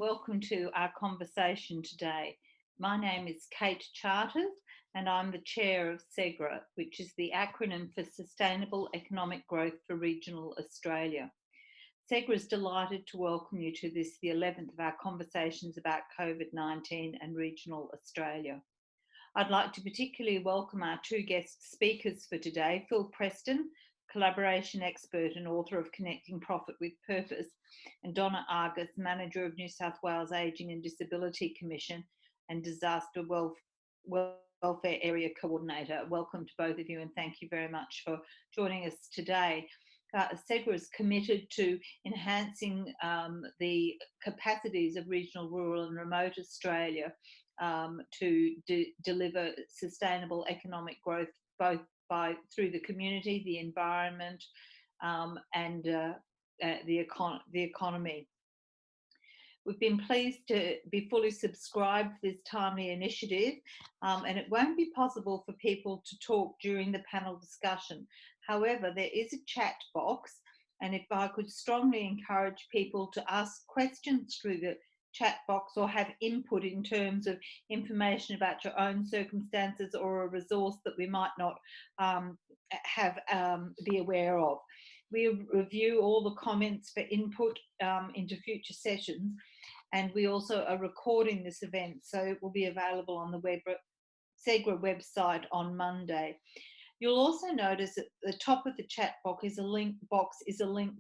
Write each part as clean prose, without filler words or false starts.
Welcome to our conversation today. My name is Kate Charters and I'm the chair of SEGRA, which is the acronym for Sustainable Economic Growth for Regional Australia. SEGRA is delighted to welcome you to this, the 11th of our conversations about COVID-19 and regional Australia. I'd like to particularly welcome our two guest speakers for today, Phil Preston, collaboration expert and author of Connecting Profit with Purpose, and Donna, manager of New South Wales Ageing and Disability Commission and Disaster Welfare Area Coordinator. Welcome to both of you and thank you very much for joining us today. SEGRA is committed to enhancing the capacities of regional, rural and remote Australia to deliver sustainable economic growth, both through the community, the environment, and the economy. We've been pleased to be fully subscribed to this timely initiative, and it won't be possible for people to talk during the panel discussion. However, there is a chat box, and if I could strongly encourage people to ask questions through the chat box or have input in terms of information about your own circumstances or a resource that we might not be aware of. We review all the comments for input into future sessions, and we also are recording this event, so it will be available on the SEGRA website on Monday. You'll also notice at the top of the chat box is a link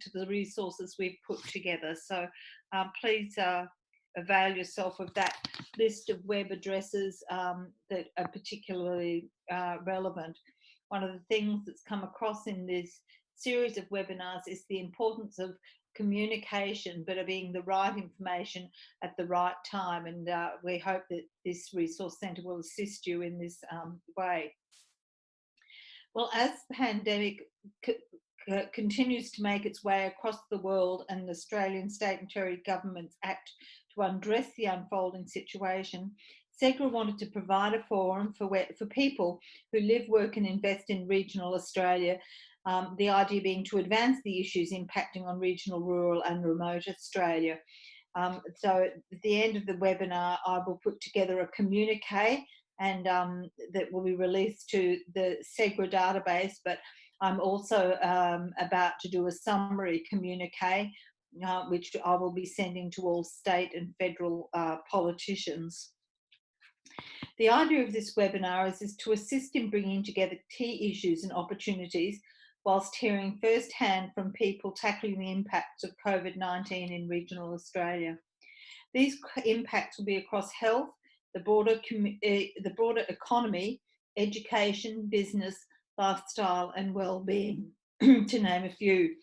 to the resources we've put together. So please avail yourself of that list of web addresses that are particularly relevant. One of the things that's come across in this series of webinars is the importance of communication, but of being the right information at the right time. And we hope that this resource centre will assist you in this way. Well, as the pandemic continues to make its way across the world and the Australian state and territory governments act to address the unfolding situation, SEGRA wanted to provide a forum for people who live, work and invest in regional Australia, the idea being to advance the issues impacting on regional, rural and remote Australia. So at the end of the webinar, I will put together a communique and that will be released to the SEGRA database, but I'm also about to do a summary communique, which I will be sending to all state and federal politicians. The idea of this webinar is to assist in bringing together key issues and opportunities whilst hearing firsthand from people tackling the impacts of COVID-19 in regional Australia. These impacts will be across health, the broader economy, education, business, lifestyle and well-being, to name a few.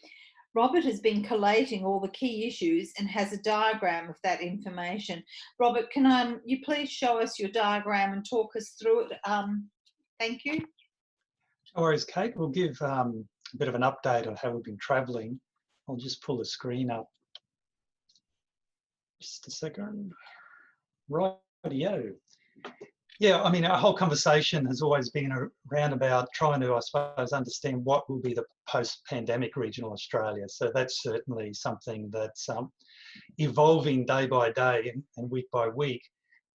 Robert has been collating all the key issues and has a diagram of that information. Robert, can you please show us your diagram and talk us through it? Thank you. No worries, Kate. We'll give a bit of an update on how we've been travelling. I'll just pull the screen up. Just a second. Rightio. Yeah, I mean, our whole conversation has always been around about trying to, I suppose, understand what will be the post-pandemic regional Australia. So that's certainly something that's evolving day by day and week by week.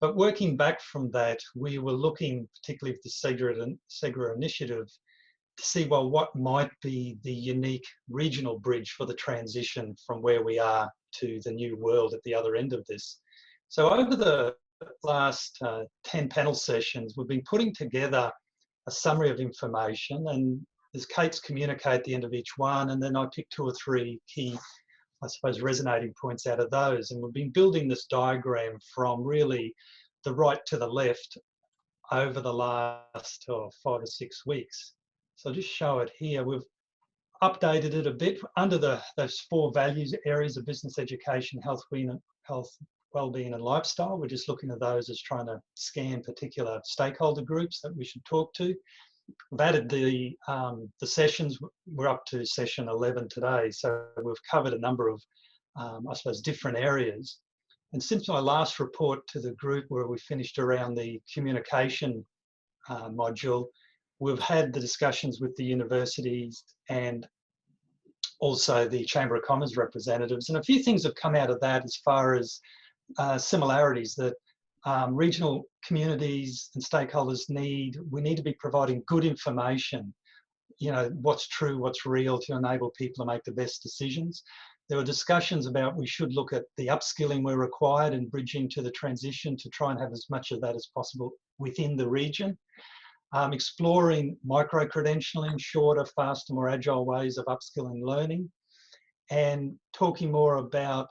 But working back from that, we were looking, particularly with the SEGRA initiative, to see, well, what might be the unique regional bridge for the transition from where we are to the new world at the other end of this. So over the last 10 panel sessions, we've been putting together a summary of information, and there's Kate's communique at the end of each one, and then I picked 2 or 3 key, I suppose, resonating points out of those. And we've been building this diagram from really the right to the left over the last 5 or 6 weeks. So I'll just show it here. We've updated it a bit under those 4 values areas of business, education, health, wellbeing and lifestyle. We're just looking at those as trying to scan particular stakeholder groups that we should talk to. We've added the sessions. We're up to session 11 today, so we've covered a number of, I suppose, different areas. And since my last report to the group, where we finished around the communication module, we've had the discussions with the universities and also the Chamber of Commerce representatives, and a few things have come out of that as far as similarities that regional communities and stakeholders we need to be providing good information, what's true, what's real, to enable people to make the best decisions. There were discussions about we should look at the upskilling we're required and bridging to the transition to try and have as much of that as possible within the region. Exploring micro-credentialing, shorter, faster, more agile ways of upskilling learning, and talking more about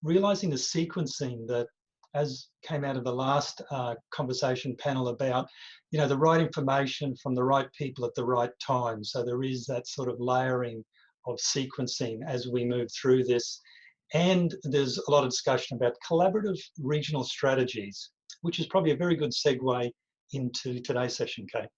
realising the sequencing that, as came out of the last conversation panel, about the right information from the right people at the right time. So there is that sort of layering of sequencing as we move through this. And there's a lot of discussion about collaborative regional strategies, which is probably a very good segue into today's session, Kate.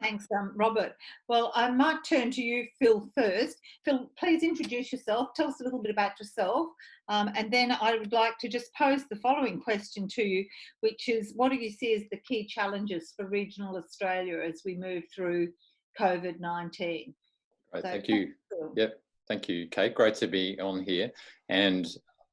Thanks, Robert. Well, I might turn to you, Phil, first. Phil, please introduce yourself. Tell us a little bit about yourself. And then I would like to just pose the following question to you, which is, what do you see as the key challenges for regional Australia as we move through COVID-19? Right, so, thank you. Yep, thank you, Kate. Great to be on here. And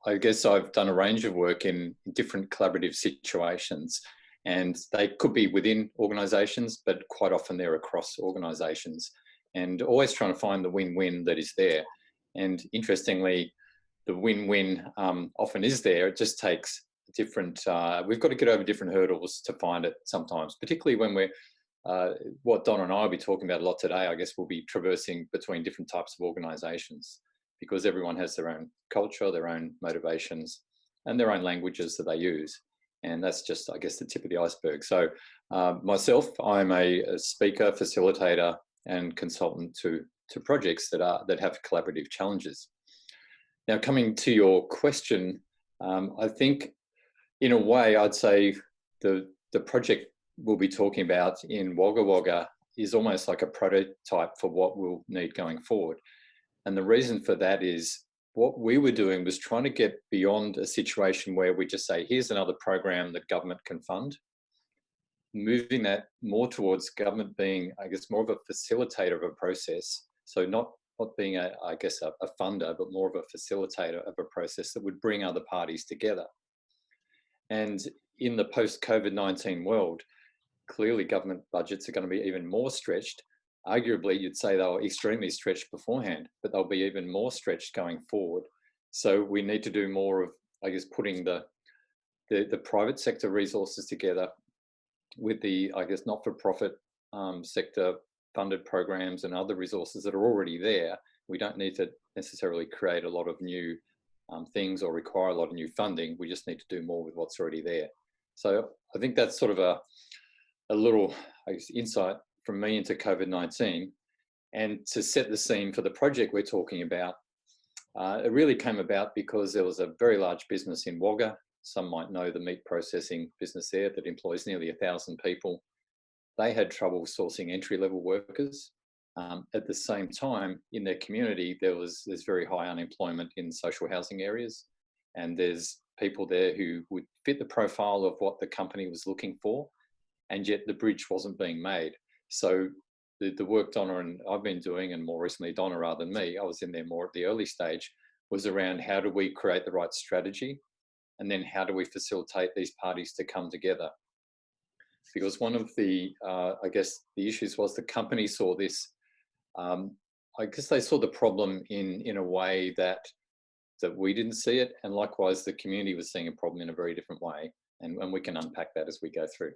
I guess I've done a range of work in different collaborative situations. And they could be within organisations, but quite often they're across organisations, and always trying to find the win-win that is there. And interestingly, the win-win often is there. It just takes different, we've got to get over different hurdles to find it sometimes, particularly when we're, what Donna and I will be talking about a lot today, I guess we'll be traversing between different types of organisations, because everyone has their own culture, their own motivations, and their own languages that they use. And that's just, I guess, the tip of the iceberg. So myself, I'm a speaker, facilitator, and consultant to projects that have collaborative challenges. Now, coming to your question, I think, in a way, I'd say the project we'll be talking about in Wagga Wagga is almost like a prototype for what we'll need going forward. And the reason for that is, what we were doing was trying to get beyond a situation where we just say, here's another program that government can fund, moving that more towards government being, I guess, more of a facilitator of a process. So not being, a funder, but more of a facilitator of a process that would bring other parties together. And in the post-COVID-19 world, clearly government budgets are going to be even more stretched. Arguably, you'd say they were extremely stretched beforehand, but they'll be even more stretched going forward. So we need to do more of, I guess, putting the private sector resources together with the, I guess, not-for-profit sector funded programs and other resources that are already there. We don't need to necessarily create a lot of new things or require a lot of new funding. We just need to do more with what's already there. So I think that's sort of a little, I guess, insight from me into COVID-19. And to set the scene for the project we're talking about, it really came about because there was a very large business in Wagga. Some might know the meat processing business there that employs nearly 1,000 people. They had trouble sourcing entry-level workers. At the same time, in their community, there's very high unemployment in social housing areas. And there's people there who would fit the profile of what the company was looking for, and yet the bridge wasn't being made. So the work Donna and I've been doing, and more recently Donna rather than me, I was in there more at the early stage, was around how do we create the right strategy, and then how do we facilitate these parties to come together? Because one of the, I guess, the issues was the company saw this, I guess they saw the problem in a way that we didn't see it, and likewise the community was seeing a problem in a very different way, and we can unpack that as we go through.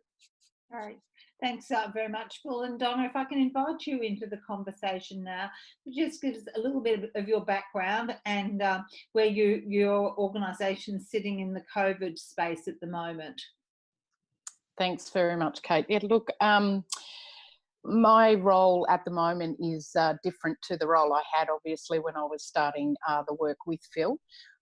All right. Thanks very much, Phil. And Donna, if I can invite you into the conversation now, just give us a little bit of your background and where your organisation's sitting in the COVID space at the moment. Thanks very much, Kate. Yeah, look, my role at the moment is different to the role I had, obviously, when I was starting the work with Phil.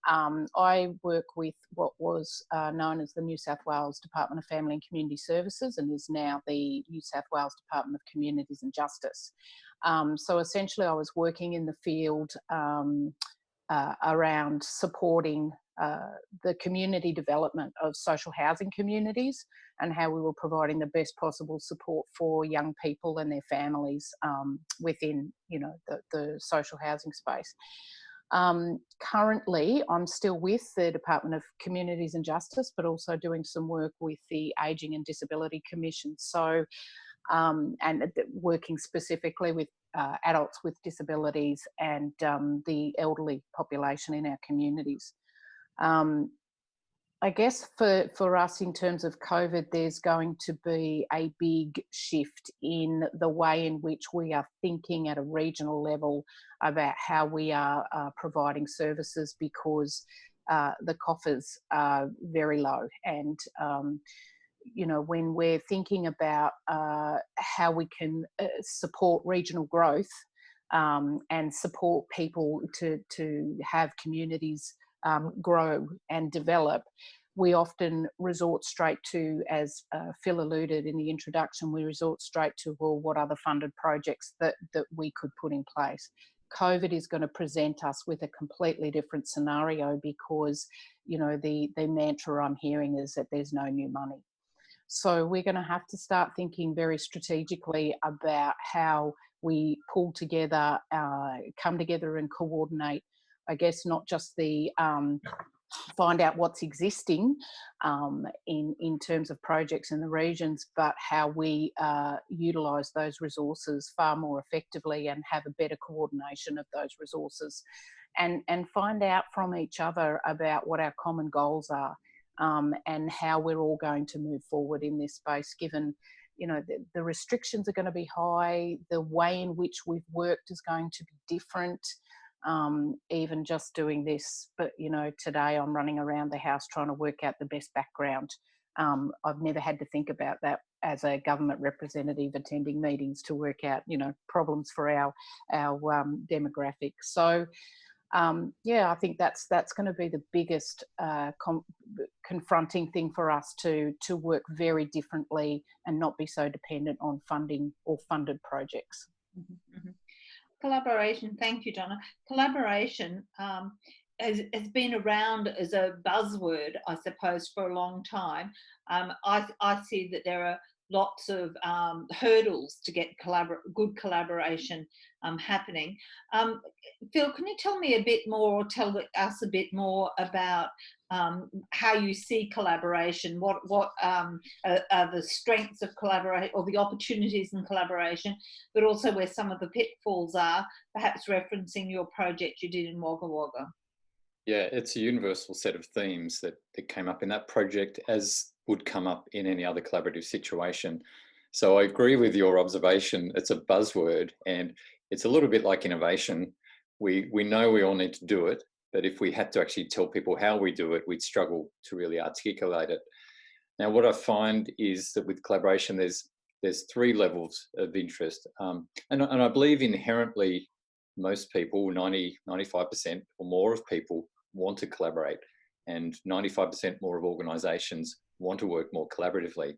I work with what was known as the New South Wales Department of Family and Community Services, and is now the New South Wales Department of Communities and Justice. So essentially I was working in the field around supporting the community development of social housing communities, and how we were providing the best possible support for young people and their families within, the social housing space. Currently, I'm still with the Department of Communities and Justice, but also doing some work with the Ageing and Disability Commission. So, and working specifically with adults with disabilities and the elderly population in our communities. I guess for us in terms of COVID, there's going to be a big shift in the way in which we are thinking at a regional level about how we are providing services, because the coffers are very low. And, you know, when we're thinking about how we can support regional growth and support people to have communities grow and develop, we often resort straight to, as Phil alluded in the introduction, we resort straight to, well, what are the funded projects that we could put in place? COVID is going to present us with a completely different scenario, because, you know, the mantra I'm hearing is that there's no new money. So we're going to have to start thinking very strategically about how we pull together, come together and coordinate, I guess, not just the find out what's existing in terms of projects in the regions, but how we utilise those resources far more effectively and have a better coordination of those resources, and find out from each other about what our common goals are, and how we're all going to move forward in this space, given, you know, the restrictions are going to be high, the way in which we've worked is going to be different. Even just doing this, but, you know, today I'm running around the house trying to work out the best background. I've never had to think about that as a government representative attending meetings to work out, you know, problems for our demographic. So yeah, I think that's going to be the biggest confronting thing for us, to work very differently and not be so dependent on funding or funded projects. Mm-hmm, mm-hmm. Collaboration, thank you, Donna. Collaboration has been around as a buzzword, I suppose, for a long time. I see that there are lots of hurdles to get good collaboration happening. Phil, can you tell me a bit more, or tell us a bit more about how you see collaboration? What are the strengths of collaboration, or the opportunities in collaboration, but also where some of the pitfalls are, perhaps referencing your project you did in Wagga Wagga? Yeah, it's a universal set of themes that came up in that project, as would come up in any other collaborative situation. So I agree with your observation. It's a buzzword, and it's a little bit like innovation. We know we all need to do it, but if we had to actually tell people how we do it, we'd struggle to really articulate it. Now, what I find is that with collaboration, there's three levels of interest. And I believe inherently most people, 95% or more of people, want to collaborate, and 95% more of organisations want to work more collaboratively.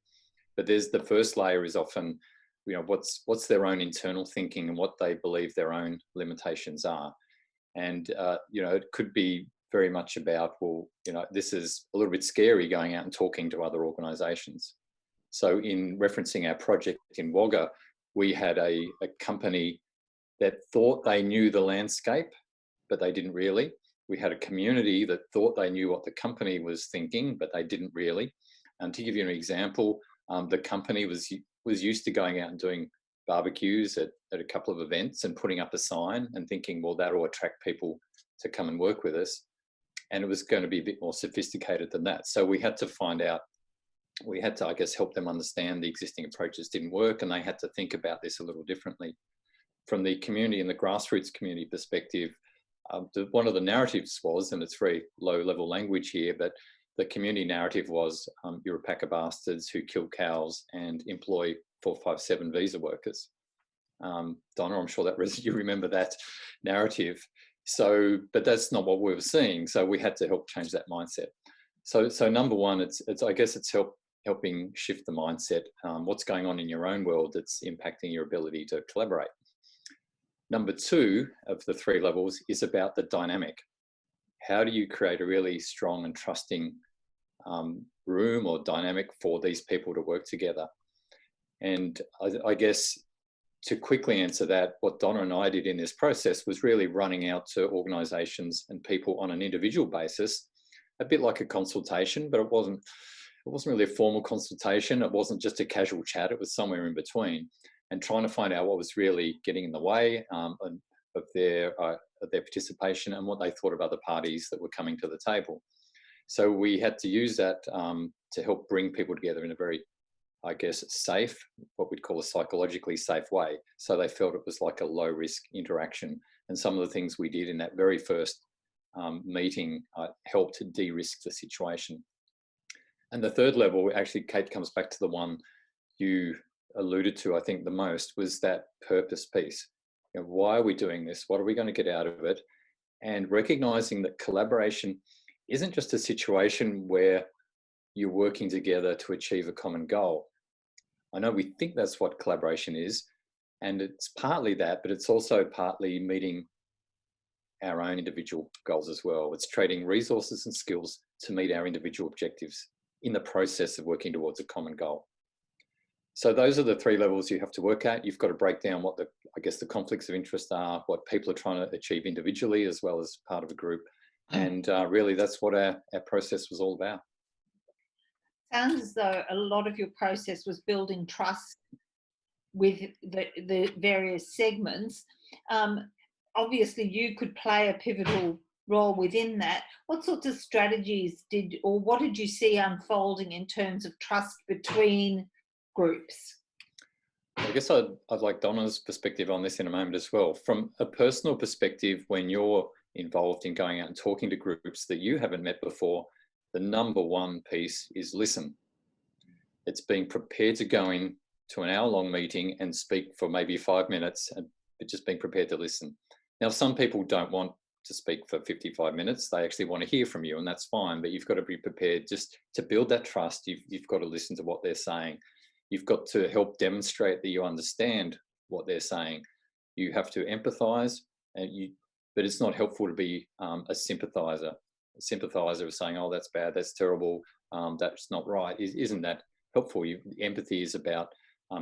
But there's the first layer is often, you know, what's their own internal thinking and what they believe their own limitations are. And, you know, it could be very much about, well, you know, this is a little bit scary going out and talking to other organisations. So in referencing our project in Wagga, we had a company that thought they knew the landscape, but they didn't really. We had a community that thought they knew what the company was thinking, but they didn't really. And to give you an example, the company was used to going out and doing barbecues at a couple of events and putting up a sign and thinking, well, that will attract people to come and work with us. And it was going to be a bit more sophisticated than that. So we had to find out, we had to, I guess, help them understand the existing approaches didn't work, and they had to think about this a little differently. From the community and the grassroots community perspective, one of the narratives was, and it's very low level language here, but the community narrative was, you're a pack of bastards who kill cows and employ 457 visa workers. Donna, I'm sure that you remember that narrative. So, but that's not what we were seeing. So we had to help change that mindset. So number one, it's I guess it's helping shift the mindset. What's going on in your own world that's impacting your ability to collaborate. Number two of the three levels is about the dynamic. How do you create a really strong and trusting room or dynamic for these people to work together? And I guess to quickly answer that, what Donna and I did in this process was really running out to organisations and people on an individual basis, a bit like a consultation, but it wasn't really a formal consultation. It wasn't just a casual chat. It was somewhere in between, and trying to find out what was really getting in the way of their participation and what they thought of other parties that were coming to the table. So we had to use that to help bring people together in a very, I guess, safe, what we'd call a psychologically safe way. So they felt it was like a low risk interaction. And some of the things we did in that very first meeting helped to de-risk the situation. And the third level, actually, Kate, comes back to the one you alluded to, I think, the most, was that purpose piece. You know, why are we doing this? What are we going to get out of it? And recognizing that collaboration isn't just a situation where you're working together to achieve a common goal. I know we think that's what collaboration is, and it's partly that, but it's also partly meeting our own individual goals as well. It's trading resources and skills to meet our individual objectives in the process of working towards a common goal. So those are the three levels you have to work at. You've got to break down what the conflicts of interest are, what people are trying to achieve individually as well as part of a group. And really that's what our process was all about. Sounds as though a lot of your process was building trust with the various segments. Obviously you could play a pivotal role within that. What sorts of strategies what did you see unfolding in terms of trust between groups? I guess I'd like Donna's perspective on this in a moment as well. From a personal perspective, when you're involved in going out and talking to groups that you haven't met before, the number one piece is listen. It's being prepared to go in to an hour-long meeting and speak for maybe 5 minutes, but just being prepared to listen. Now, some people don't want to speak for 55 minutes. They actually want to hear from you, and that's fine, but you've got to be prepared just to build that trust. You've got to listen to what they're saying. You've got to help demonstrate that you understand what they're saying. You have to empathize, but it's not helpful to be a sympathizer. A sympathizer is saying, oh, that's bad, that's terrible, that's not right. Isn't that helpful? Empathy is about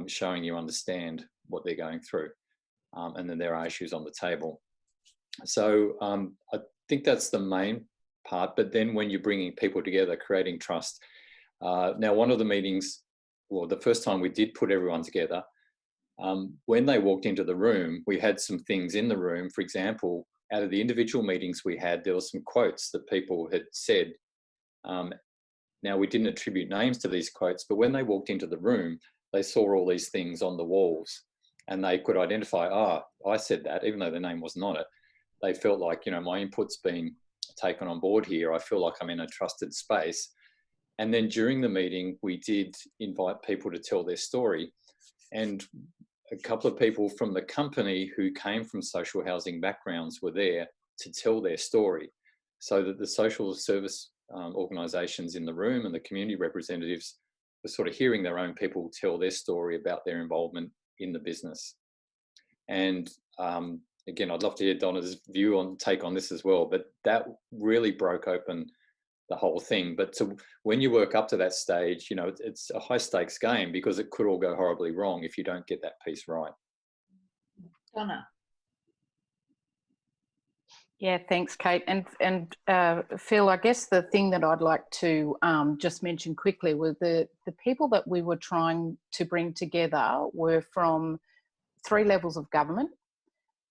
showing you understand what they're going through, and then there are issues on the table. So I think that's the main part. But then when you're bringing people together, creating trust. Now, one of the meetings, well, the first time we did put everyone together, when they walked into the room, we had some things in the room. For example, out of the individual meetings we had, there were some quotes that people had said. Now, we didn't attribute names to these quotes, but when they walked into the room, they saw all these things on the walls and they could identify, I said that, even though the name wasn't on it. They felt like, my input's been taken on board here. I feel like I'm in a trusted space. And then during the meeting, we did invite people to tell their story. And a couple of people from the company who came from social housing backgrounds were there to tell their story, so that the social service organisations in the room and the community representatives were sort of hearing their own people tell their story about their involvement in the business. And again, I'd love to hear Donna's take on this as well, but that really broke open the whole thing. But when you work up to that stage, it's a high stakes game because it could all go horribly wrong if you don't get that piece right. Donna. Yeah, thanks, Kate. And Phil, I guess the thing that I'd like to just mention quickly was the people that we were trying to bring together were from 3 levels of government,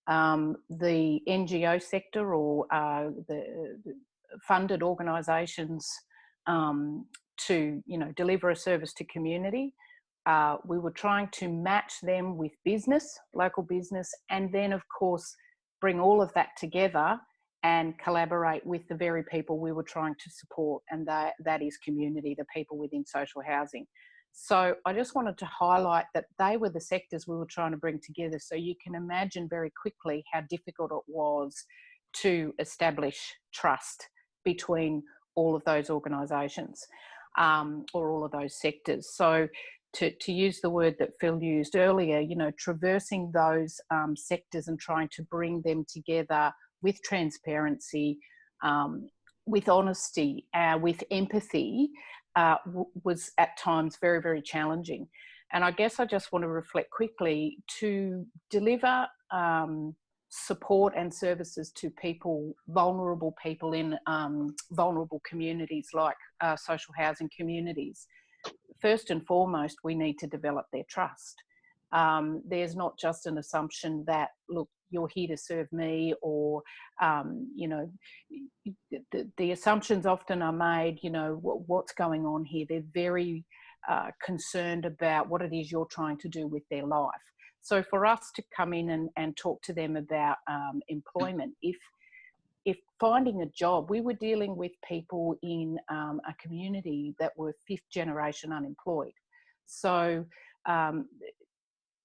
the NGO sector or the funded organisations to deliver a service to community. We were trying to match them with business, local business, and then of course bring all of that together and collaborate with the very people we were trying to support, and that is community, the people within social housing. So I just wanted to highlight that they were the sectors we were trying to bring together, so you can imagine very quickly how difficult it was to establish trust between all of those organisations or all of those sectors. So to use the word that Phil used earlier, traversing those sectors and trying to bring them together with transparency, with honesty, with empathy, was at times very, very challenging. And I guess I just want to reflect quickly to deliver support and services to people, vulnerable people in vulnerable communities like social housing communities. First and foremost, we need to develop their trust. There's not just an assumption that, look, you're here to serve me, or, you know, the assumptions often are made, you know, what's going on here. They're very concerned about what it is you're trying to do with their life. So for us to come in and talk to them about employment, if finding a job, we were dealing with people in a community that were 5th generation unemployed. So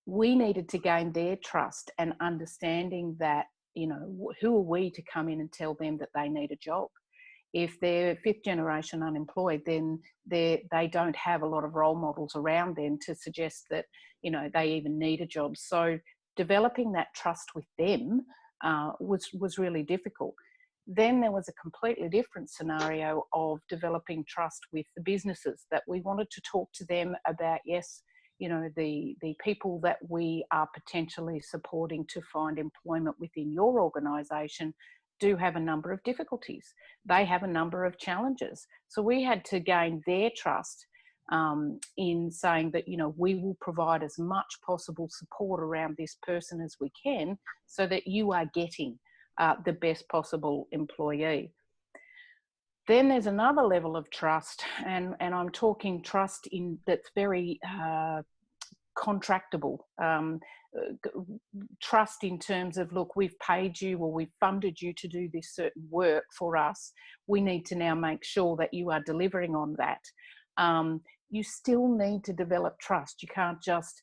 we needed to gain their trust and understanding that, you know, who are we to come in and tell them that they need a job? If they're 5th generation unemployed, then they don't have a lot of role models around them to suggest that, you know, they even need a job. So developing that trust with them was really difficult. Then there was a completely different scenario of developing trust with the businesses, that we wanted to talk to them about, yes, you know, the people that we are potentially supporting to find employment within your organisation do have a number of difficulties. They have a number of challenges. So we had to gain their trust in saying that, you know, we will provide as much possible support around this person as we can so that you are getting the best possible employee. Then there's another level of trust, and I'm talking trust in that's very contractable. Trust in terms of, look, we've paid you or we've funded you to do this certain work for us. We need to now make sure that you are delivering on that. You still need to develop trust. You can't just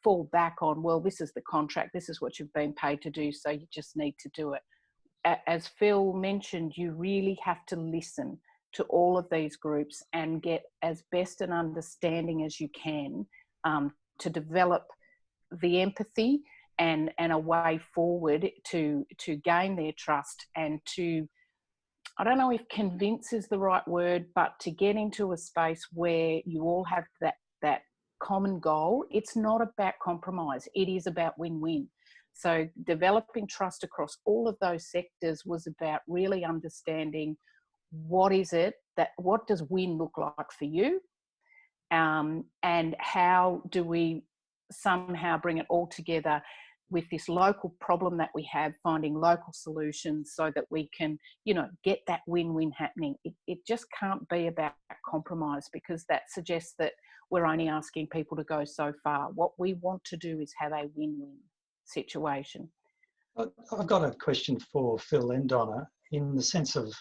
fall back on, well, this is the contract, this is what you've been paid to do, so you just need to do it. As Phil mentioned, you really have to listen to all of these groups and get as best an understanding as you can to develop the empathy and a way forward to gain their trust and to, I don't know if convince is the right word, but to get into a space where you all have that common goal. It's not about compromise. It is about win-win. So developing trust across all of those sectors was about really understanding what does win look like for you, and how do we somehow bring it all together with this local problem that we have, finding local solutions so that we can, you know, get that win-win happening. It just can't be about compromise, because that suggests that we're only asking people to go so far. What we want to do is have a win-win situation. I've got a question for Phil and Donna, in the sense of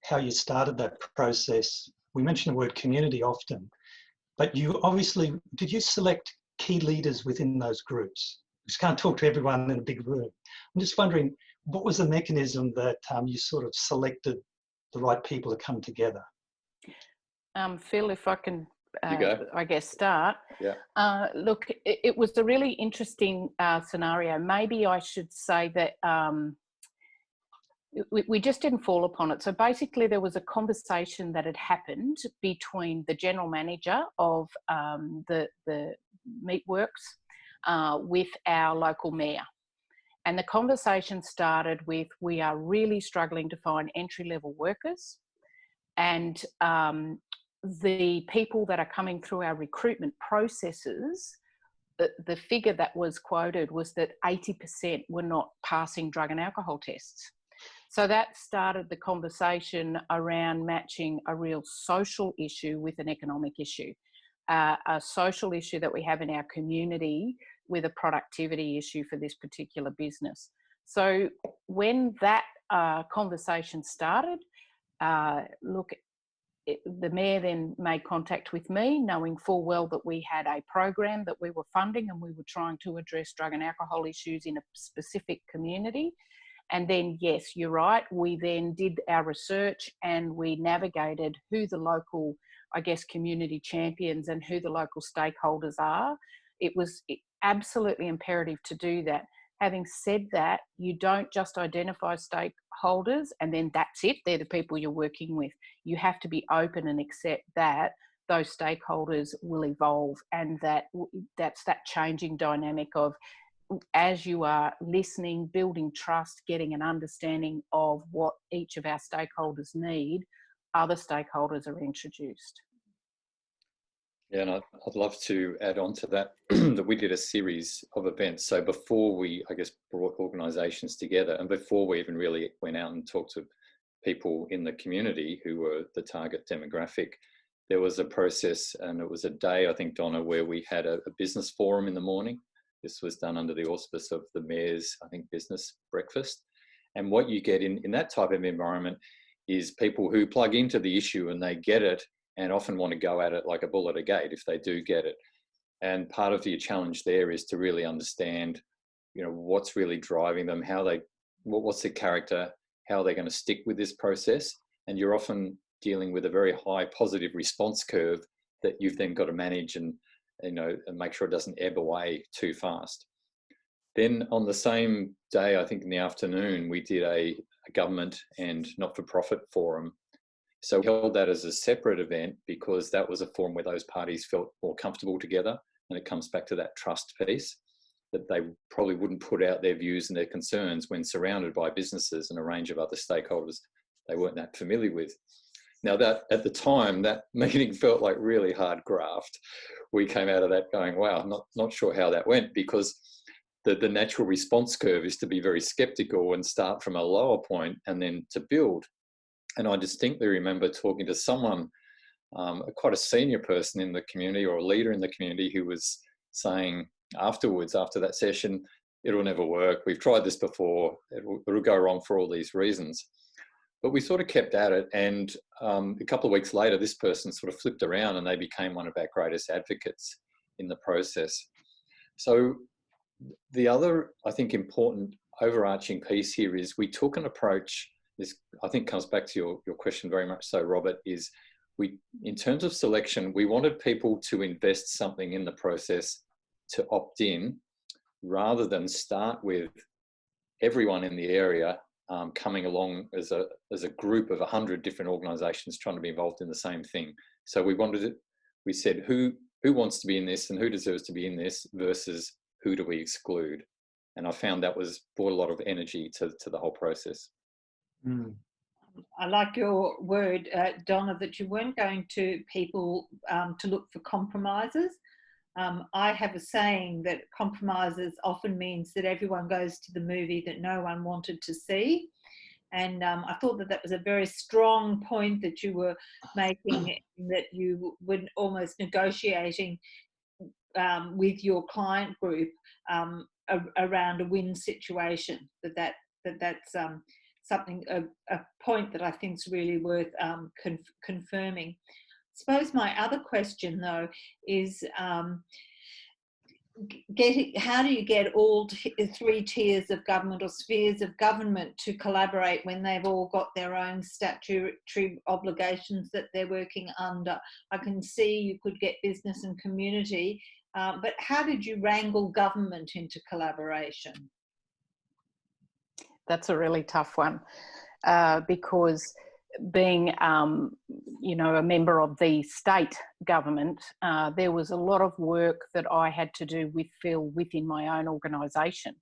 how you started that process. We mention the word community often, but you obviously, did you select key leaders within those groups? You can't talk to everyone in a big room. I'm just wondering, what was the mechanism that you sort of selected the right people to come together? Phil, if I can, I guess, start. Yeah. Look, it was a really interesting scenario. Maybe I should say that we just didn't fall upon it. So basically there was a conversation that had happened between the general manager of the Meatworks with our local mayor. And the conversation started with, we are really struggling to find entry-level workers, and the people that are coming through our recruitment processes, the figure that was quoted was that 80% were not passing drug and alcohol tests. So that started the conversation around matching a real social issue with an economic issue, a social issue that we have in our community with a productivity issue for this particular business. So when that conversation started, the mayor then made contact with me, knowing full well that we had a program that we were funding and we were trying to address drug and alcohol issues in a specific community. And then, yes, you're right, we then did our research and we navigated who the local, I guess, community champions and who the local stakeholders are. It was absolutely imperative to do that. Having said that, you don't just identify stakeholders and then that's it, they're the people you're working with. You have to be open and accept that those stakeholders will evolve, and that's that changing dynamic of, as you are listening, building trust, getting an understanding of what each of our stakeholders need, other stakeholders are introduced. Yeah, and I'd love to add on to that, that we did a series of events. So before we, I guess, brought organisations together, and before we even really went out and talked to people in the community who were the target demographic, there was a process, and it was a day, I think, Donna, where we had a business forum in the morning. This was done under the auspice of the Mayor's, I think, business breakfast. And what you get in that type of environment is people who plug into the issue and they get it, and often want to go at it like a bull at a gate if they do get it. And part of your challenge there is to really understand, you know, what's really driving them, what's their character, how they're going to stick with this process. And you're often dealing with a very high positive response curve that you've then got to manage and make sure it doesn't ebb away too fast. Then on the same day, I think in the afternoon, we did a government and not-for-profit forum. So we held that as a separate event because that was a forum where those parties felt more comfortable together. And it comes back to that trust piece, that they probably wouldn't put out their views and their concerns when surrounded by businesses and a range of other stakeholders they weren't that familiar with. Now, that at the time, that meeting felt like really hard graft. We came out of that going, wow, I'm not sure how that went, because the natural response curve is to be very skeptical and start from a lower point and then to build. And I distinctly remember talking to someone, quite a senior person in the community or a leader in the community, who was saying afterwards, after that session, it'll never work. We've tried this before. It'll go wrong for all these reasons. But we sort of kept at it. And a couple of weeks later, this person sort of flipped around and they became one of our greatest advocates in the process. So the other, I think, important overarching piece here is we took an approach. This, I think, comes back to your question very much so, Robert, is in terms of selection, we wanted people to invest something in the process to opt in, rather than start with everyone in the area coming along as a group of 100 different organisations trying to be involved in the same thing. So we said who wants to be in this and who deserves to be in this versus who do we exclude. And I found that brought a lot of energy to the whole process. Mm. I like your word, Donna, that you weren't going to people to look for compromises. I have a saying that compromises often means that everyone goes to the movie that no one wanted to see. And I thought that was a very strong point that you were making, that you were almost negotiating with your client group around a win situation. That's something, a point that I think is really worth confirming. I suppose my other question, though, is how do you get all three tiers of government or spheres of government to collaborate when they've all got their own statutory obligations that they're working under? I can see you could get business and community, but how did you wrangle government into collaboration? That's a really tough one, because being, a member of the state government, there was a lot of work that I had to do with Phil within my own organisation,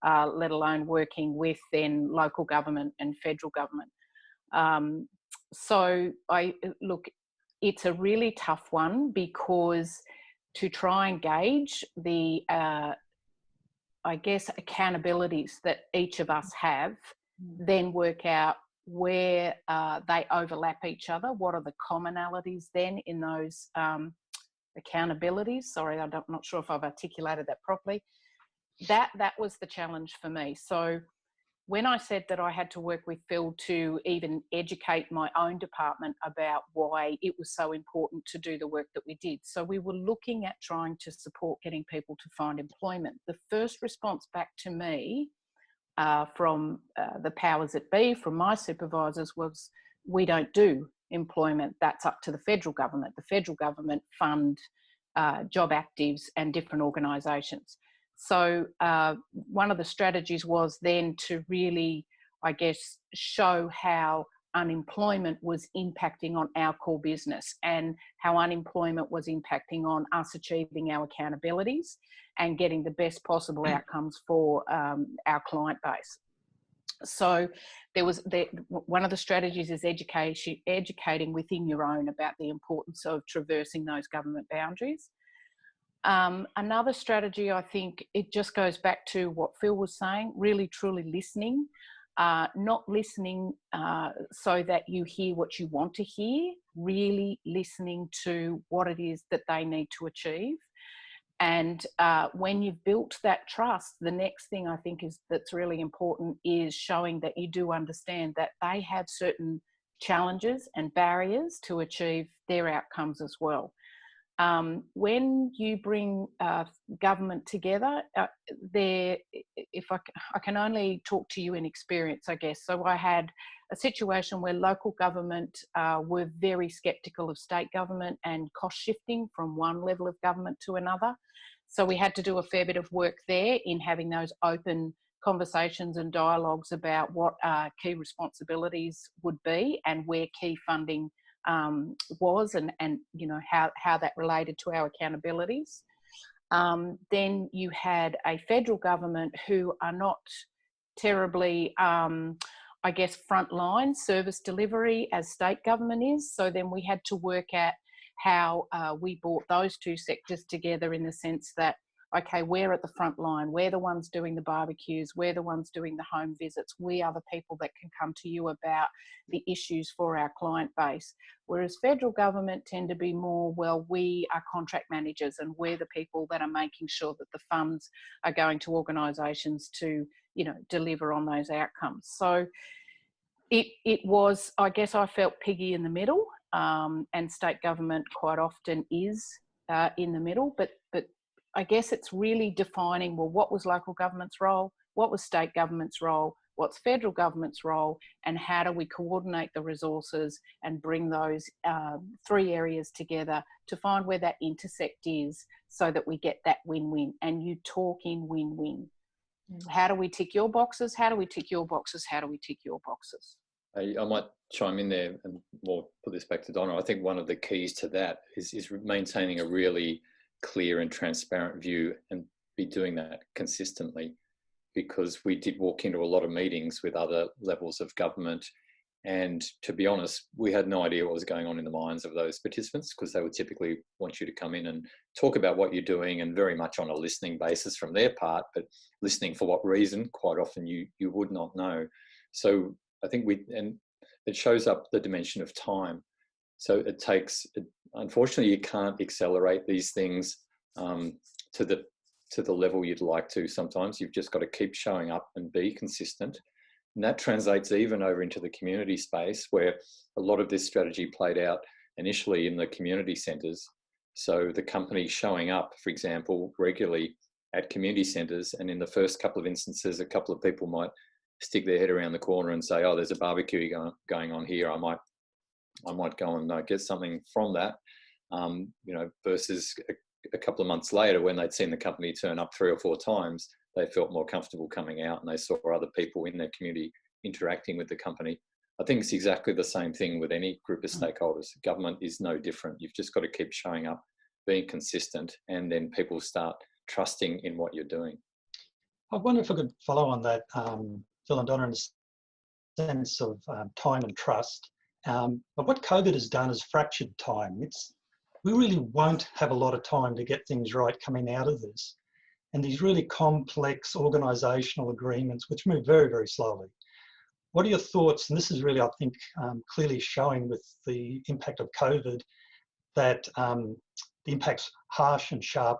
let alone working with then local government and federal government. So it's a really tough one, because to try and gauge the accountabilities that each of us have, then work out where they overlap each other. What are the commonalities then in those accountabilities? Sorry, I'm not sure if I've articulated that properly. That was the challenge for me. So when I said that I had to work with Phil to even educate my own department about why it was so important to do the work that we did. So we were looking at trying to support getting people to find employment. The first response back to me from the powers that be, from my supervisors, was, we don't do employment. That's up to the federal government. The federal government fund job actives and different organisations. So one of the strategies was then to really, show how unemployment was impacting on our core business and how unemployment was impacting on us achieving our accountabilities and getting the best possible outcomes for our client base. So one of the strategies is educating within your own about the importance of traversing those government boundaries. Another strategy, I think, it just goes back to what Phil was saying, really truly listening, not listening so that you hear what you want to hear, really listening to what it is that they need to achieve. And when you've built that trust, the next thing I think that's really important is showing that you do understand that they have certain challenges and barriers to achieve their outcomes as well. When you bring government together, if I can only talk to you in experience, I guess. So I had a situation where local government were very sceptical of state government and cost shifting from one level of government to another. So we had to do a fair bit of work there in having those open conversations and dialogues about what key responsibilities would be and where key funding was and you know how that related to our accountabilities. Then you had a federal government who are not terribly I guess frontline service delivery as state government is. So then we had to work at how we brought those two sectors together in the sense that, okay, we're at the front line, we're the ones doing the barbecues, we're the ones doing the home visits, we are the people that can come to you about the issues for our client base. Whereas federal government tend to be more, well, we are contract managers and we're the people that are making sure that the funds are going to organisations to, you know, deliver on those outcomes. So it was, I guess I felt piggy in the middle, and state government quite often is in the middle, but I guess it's really defining, well, what was local government's role, what was state government's role, what's federal government's role, and how do we coordinate the resources and bring those three areas together to find where that intersect is so that we get that win-win. And you talk in win-win. How do we tick your boxes? How do we tick your boxes? How do we tick your boxes? I might chime in there and more put this back to Donna. I think one of the keys to that is maintaining a really clear and transparent view and be doing that consistently, because we did walk into a lot of meetings with other levels of government, and to be honest, we had no idea what was going on in the minds of those participants, because they would typically want you to come in and talk about what you're doing, and very much on a listening basis from their part, but listening for what reason, quite often you would not know. So I think and it shows up the dimension of time. So it takes, unfortunately, you can't accelerate these things to the level you'd like to. Sometimes you've just got to keep showing up and be consistent. And that translates even over into the community space, where a lot of this strategy played out initially in the community centres. So the company showing up, for example, regularly at community centres, and in the first couple of instances, a couple of people might stick their head around the corner and say, oh, there's a barbecue going on here. I might go and get something from that, you know, versus a couple of months later, when they'd seen the company turn up 3 or 4 times, they felt more comfortable coming out and they saw other people in their community interacting with the company. I think it's exactly the same thing with any group of stakeholders. Government is no different. You've just got to keep showing up, being consistent, and then people start trusting in what you're doing. I wonder if I could follow on that, Phil and Donna, in the sense of time and trust. But what COVID has done is fractured time. We really won't have a lot of time to get things right coming out of this. And these really complex organisational agreements, which move very, very slowly. What are your thoughts? And this is really, I think, clearly showing with the impact of COVID that the impact's harsh and sharp.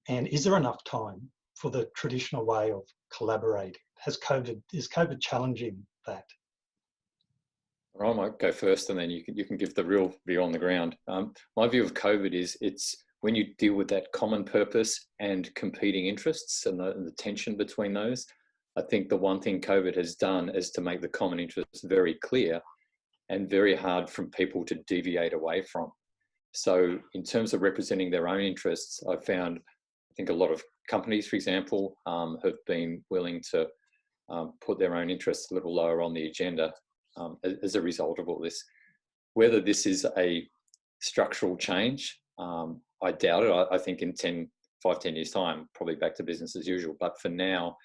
And is there enough time for the traditional way of collaborating? Is COVID challenging that? I might go first, and then you can give the real view on the ground. My view of COVID is it's when you deal with that common purpose and competing interests and the tension between those. I think the one thing COVID has done is to make the common interests very clear and very hard for people to deviate away from. So in terms of representing their own interests, I've found, I think a lot of companies, for example, have been willing to put their own interests a little lower on the agenda as a result of all this. Whether this is a structural change, I doubt it. I think in 10 years time, probably back to business as usual. But for now,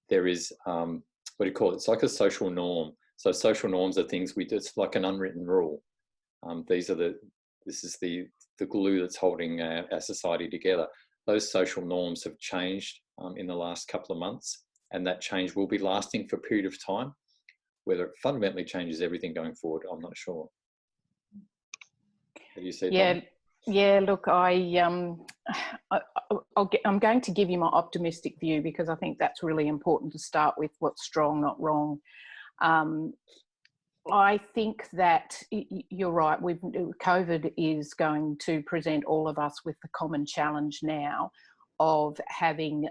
there is, what do you call it? It's like a social norm. So social norms are things it's like an unwritten rule. This is the glue that's holding our society together. Those social norms have changed in the last couple of months, and that change will be lasting for a period of time. Whether it fundamentally changes everything going forward, I'm not sure. Have you said that? Yeah, look, I'm going to give you my optimistic view, because I think that's really important to start with. What's strong, not wrong. I think that you're right. COVID is going to present all of us with the common challenge now of having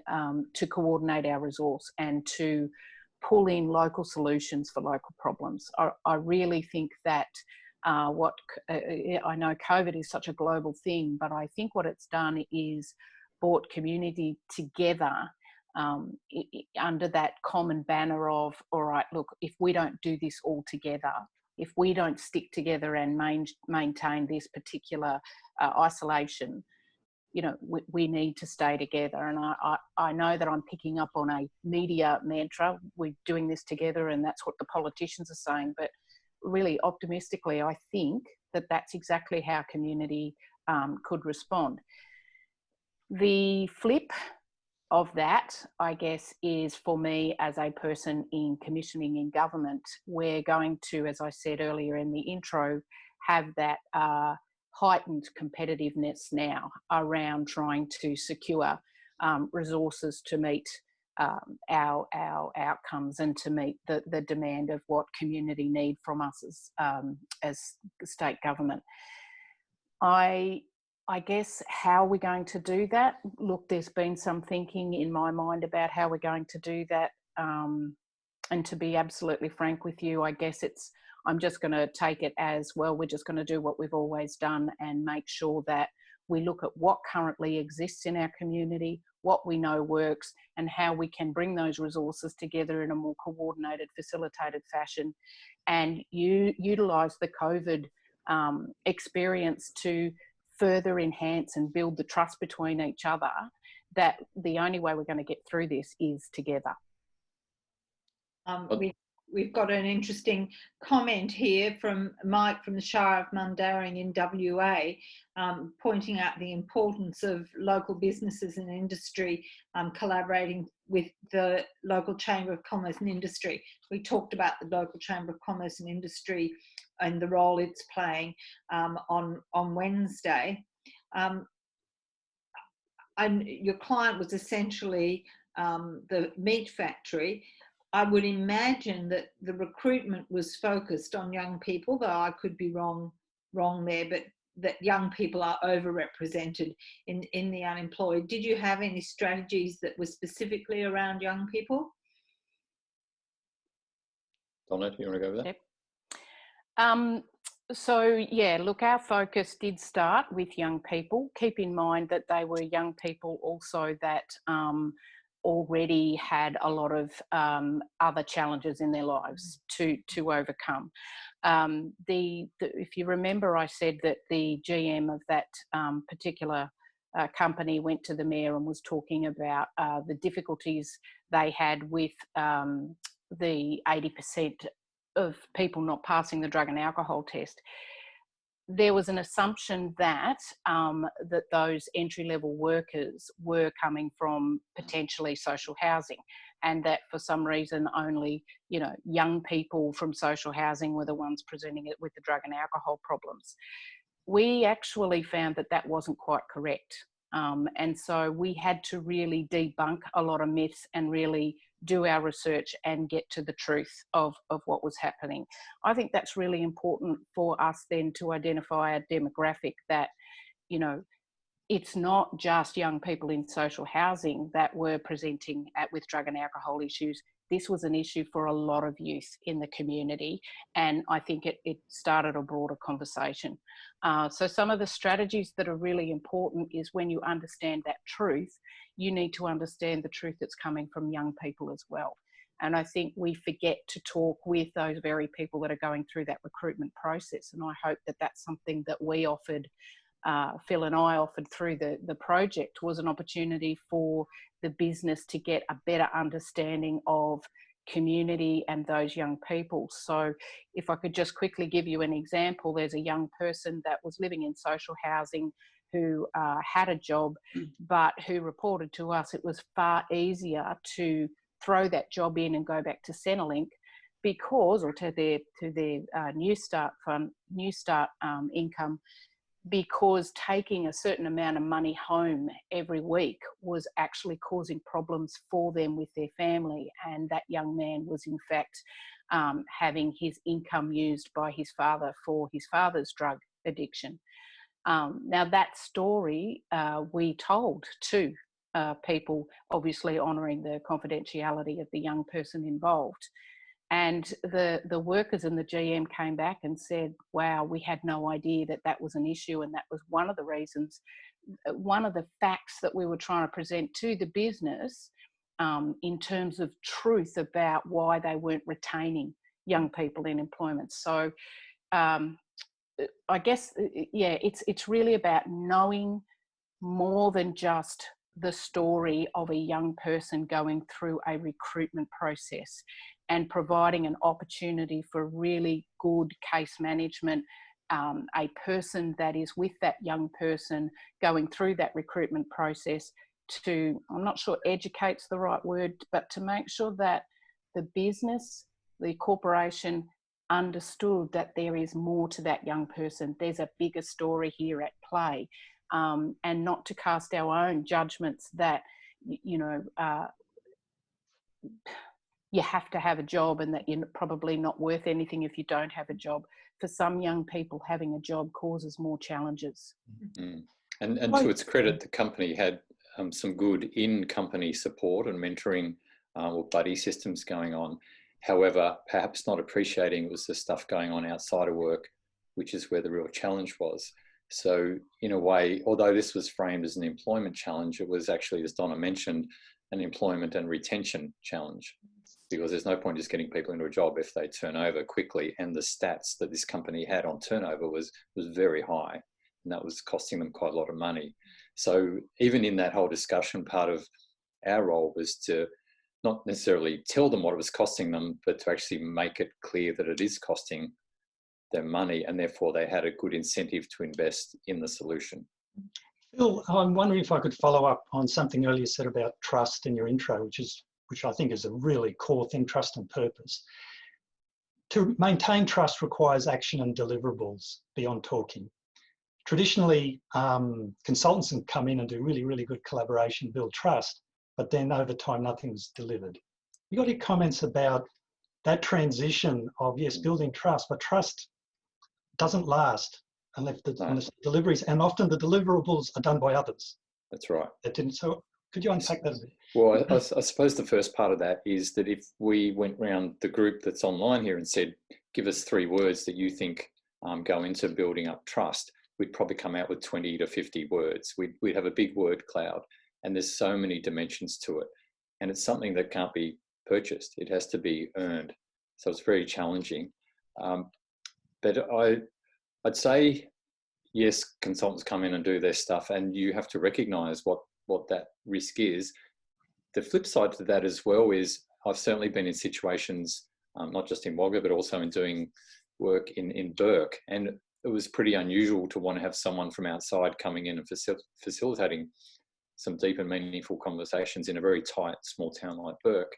to coordinate our resource and to pull in local solutions for local problems. I really think that I know COVID is such a global thing, but I think what it's done is brought community together under that common banner of, all right, look, if we don't do this all together, if we don't stick together and maintain this particular isolation, you know, we need to stay together. And I know that I'm picking up on a media mantra. We're doing this together, and that's what the politicians are saying. But really, optimistically, I think that that's exactly how community could respond. The flip of that, I guess, is for me as a person in commissioning in government, we're going to, as I said earlier in the intro, have that heightened competitiveness now around trying to secure resources to meet our outcomes and to meet the demand of what community need from us as state government. I guess how we're going to do that, look, there's been some thinking in my mind about how we're going to do that. And to be absolutely frank with you, I guess I'm just going to take it as, well, we're just going to do what we've always done and make sure that we look at what currently exists in our community, what we know works, and how we can bring those resources together in a more coordinated, facilitated fashion, and utilise the COVID experience to further enhance and build the trust between each other, that the only way we're going to get through this is together. We've got an interesting comment here from Mike from the Shire of Mundaring in WA, pointing out the importance of local businesses and industry collaborating with the local Chamber of Commerce and Industry. We talked about the local Chamber of Commerce and Industry and the role it's playing on Wednesday. And your client was essentially the meat factory. I would imagine that the recruitment was focused on young people, though I could be wrong there, but that young people are overrepresented in the unemployed. Did you have any strategies that were specifically around young people? Donna, do you want to go with that? Yep. So yeah, look, our focus did start with young people. Keep in mind that they were young people also that already had a lot of other challenges in their lives to overcome. If you remember, I said that the GM of that particular company went to the mayor and was talking about the difficulties they had with the 80% of people not passing the drug and alcohol test. There was an assumption that that those entry-level workers were coming from potentially social housing, and that for some reason only, you know, young people from social housing were the ones presenting it with the drug and alcohol problems. We actually found that that wasn't quite correct, and so we had to really debunk a lot of myths and really do our research and get to the truth of what was happening. I think that's really important for us then to identify a demographic that, you know, it's not just young people in social housing that were presenting with drug and alcohol issues. This was an issue for a lot of youth in the community, and I think it started a broader conversation. So some of the strategies that are really important is when you understand that truth, you need to understand the truth that's coming from young people as well. And I think we forget to talk with those very people that are going through that recruitment process. And I hope that that's something that we offered, Phil and I offered through the project, was an opportunity for the business to get a better understanding of community and those young people. So if I could just quickly give you an example, there's a young person that was living in social housing who had a job, but who reported to us it was far easier to throw that job in and go back to Centrelink because, or to their New Start fund, New Start income, because taking a certain amount of money home every week was actually causing problems for them with their family. And that young man was in fact having his income used by his father for his father's drug addiction. Now that story we told to people, obviously honouring the confidentiality of the young person involved. And the workers and the GM came back and said, wow, we had no idea that that was an issue. And that was one of the reasons, one of the facts that we were trying to present to the business in terms of truth about why they weren't retaining young people in employment. So I guess, yeah, it's really about knowing more than just the story of a young person going through a recruitment process, and providing an opportunity for really good case management, a person that is with that young person going through that recruitment process to, I'm not sure educate's the right word, but to make sure that the business, the corporation, understood that there is more to that young person. There's a bigger story here at play, and not to cast our own judgments that, you know, you have to have a job and that you're probably not worth anything if you don't have a job. For some young people, having a job causes more challenges. Mm. And to its credit, the company had some good in-company support and mentoring or buddy systems going on. However, perhaps not appreciating was the stuff going on outside of work, which is where the real challenge was. So in a way, although this was framed as an employment challenge, it was actually, as Donna mentioned, an employment and retention challenge, because there's no point just getting people into a job if they turn over quickly. And the stats that this company had on turnover was very high, and that was costing them quite a lot of money. So even in that whole discussion, part of our role was to not necessarily tell them what it was costing them, but to actually make it clear that it is costing them money, and therefore they had a good incentive to invest in the solution. Phil, I'm wondering if I could follow up on something earlier said about trust in your intro, which I think is a really core thing, trust and purpose. To maintain trust requires action and deliverables beyond talking. Traditionally, consultants can come in and do really, really good collaboration, build trust, but then over time, nothing's delivered. You got any comments about that transition of, yes, building trust, but trust doesn't last unless the deliveries, and often the deliverables are done by others. That's right. That didn't, so could you unpack that a bit? Well, I suppose the first part of that is that if we went round the group that's online here and said, give us 3 words that you think go into building up trust, we'd probably come out with 20 to 50 words. We'd have a big word cloud, and there's so many dimensions to it. And it's something that can't be purchased. It has to be earned. So it's very challenging. But I'd say, yes, consultants come in and do their stuff, and you have to recognise what that risk is. The flip side to that as well is I've certainly been in situations, not just in Wagga, but also in doing work in Burke, and it was pretty unusual to want to have someone from outside coming in and facilitating some deep and meaningful conversations in a very tight small town like Burke.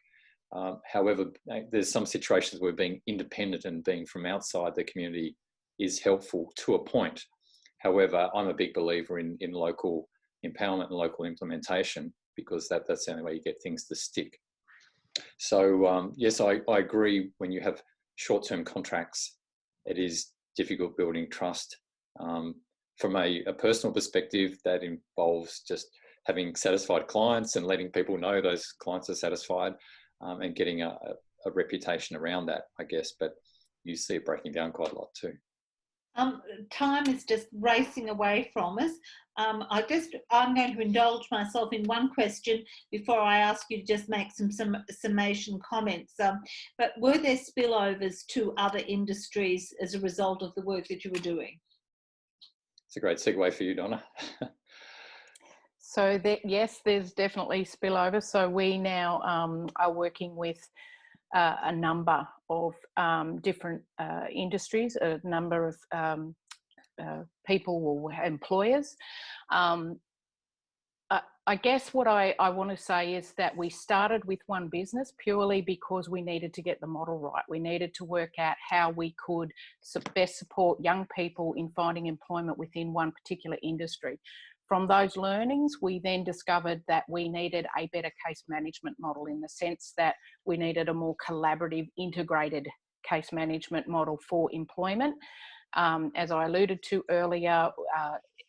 However, there's some situations where being independent and being from outside the community is helpful to a point. However, I'm a big believer in local empowerment and local implementation, because that's the only way you get things to stick. So yes, I agree, when you have short-term contracts, it is difficult building trust. From a personal perspective, that involves just having satisfied clients and letting people know those clients are satisfied, and getting a reputation around that, I guess. But you see it breaking down quite a lot too. Time is just racing away from us. I'm going to indulge myself in one question before I ask you to just make some summation comments. But were there spillovers to other industries as a result of the work that you were doing? It's a great segue for you, Donna. So yes, there's definitely spillover. So we now are working with a number of different industries, a number of people or employers. I guess what I want to say is that we started with one business purely because we needed to get the model right. We needed to work out how we could best support young people in finding employment within one particular industry. From those learnings, we then discovered that we needed a better case management model, in the sense that we needed a more collaborative, integrated case management model for employment. As I alluded to earlier,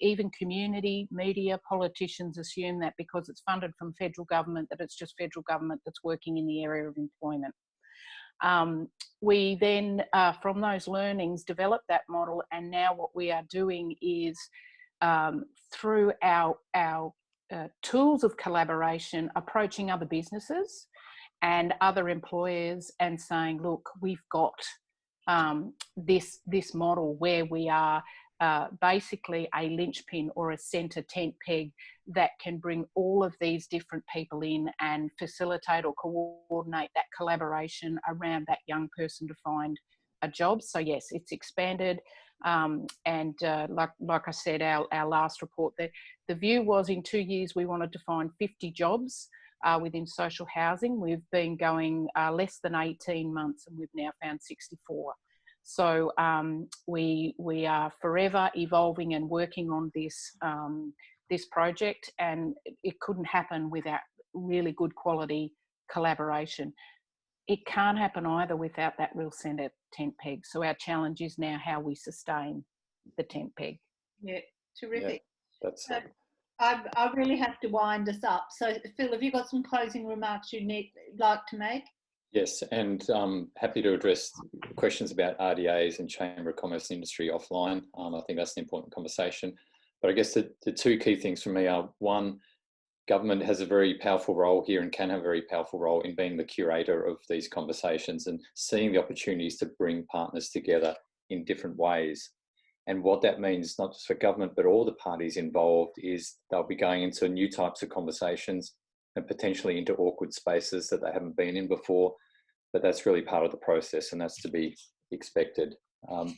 even community, media, politicians assume that because it's funded from federal government, that it's just federal government that's working in the area of employment. We then, from those learnings, developed that model, and now what we are doing is through our tools of collaboration, approaching other businesses and other employers and saying, look, we've got this model where we are basically a linchpin or a centre tent peg that can bring all of these different people in and facilitate or coordinate that collaboration around that young person to find a job. So yes, it's expanded. And like I said, our last report, the view was in 2 years we wanted to find 50 jobs within social housing. We've been going less than 18 months, and we've now found 64. So we are forever evolving and working on this project, and it couldn't happen without really good quality collaboration. It can't happen either without that real centre tent peg. So our challenge is now how we sustain the tent peg. Yeah, terrific. Yeah, that's I really have to wind us up. So Phil, have you got some closing remarks you'd like to make? Yes, and happy to address questions about RDAs and Chamber of Commerce industry offline. I think that's an important conversation. But I guess the two key things for me are, one, government has a very powerful role here and can have a very powerful role in being the curator of these conversations and seeing the opportunities to bring partners together in different ways. And what that means, not just for government, but all the parties involved, is they'll be going into new types of conversations and potentially into awkward spaces that they haven't been in before. But that's really part of the process, and that's to be expected.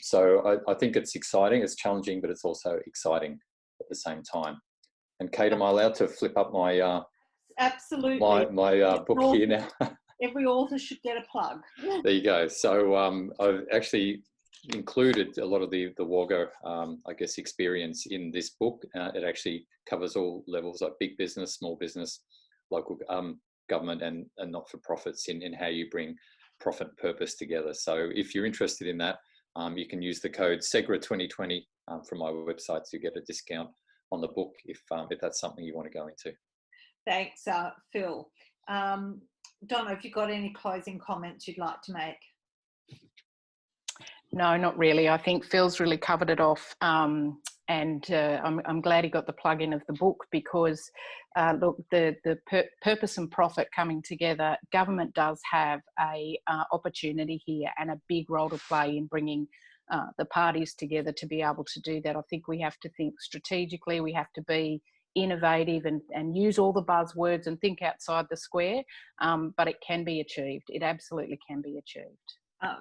So I think it's exciting, it's challenging, but it's also exciting at the same time. And Kate, am I allowed to flip up my absolutely my book here now? Every author should get a plug. There you go. So I've actually included a lot of the WAGA, I guess, experience in this book. It actually covers all levels, like big business, small business, local government, and not-for-profits in how you bring profit and purpose together. So if you're interested in that, you can use the code SEGRA 2020 from my website to get a discount on the book if that's something you want to go into. Thanks, Phil. Donna, have you got any closing comments you'd like to make? No, not really. I think Phil's really covered it off, and I'm glad he got the plug in of the book, because look, the purpose and profit coming together, government does have a opportunity here and a big role to play in bringing the parties together to be able to do that. I think we have to think strategically, we have to be innovative and use all the buzzwords and think outside the square, but it can be achieved. It absolutely can be achieved.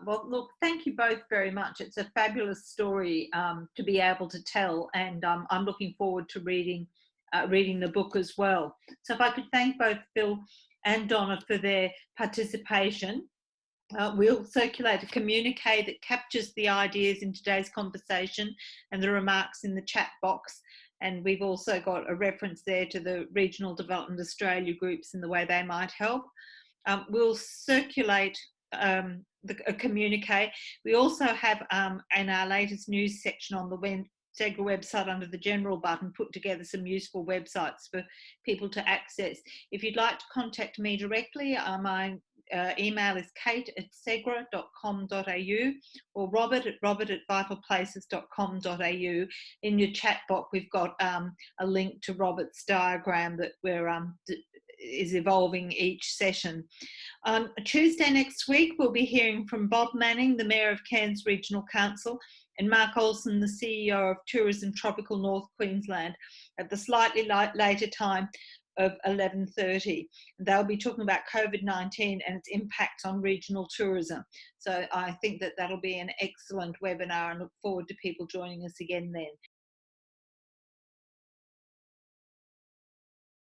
Well, look, thank you both very much. It's a fabulous story to be able to tell, and I'm looking forward to reading the book as well. So if I could thank both Phil and Donna for their participation. We'll circulate a communique that captures the ideas in today's conversation and the remarks in the chat box. And we've also got a reference there to the Regional Development Australia groups and the way they might help. We'll circulate a communique. We also have in our latest news section on the SEGRA website, under the general button, put together some useful websites for people to access. If you'd like to contact me directly, my email is kate@segra.com.au or robert@vitalplaces.com.au. In your chat box, we've got a link to Robert's diagram that is evolving each session. On Tuesday next week, we'll be hearing from Bob Manning, the Mayor of Cairns Regional Council, and Mark Olsen, the CEO of Tourism Tropical North Queensland, at the slightly later time of 11:30. They'll be talking about COVID-19 and its impact on regional tourism. So I think that that'll be an excellent webinar and look forward to people joining us again then.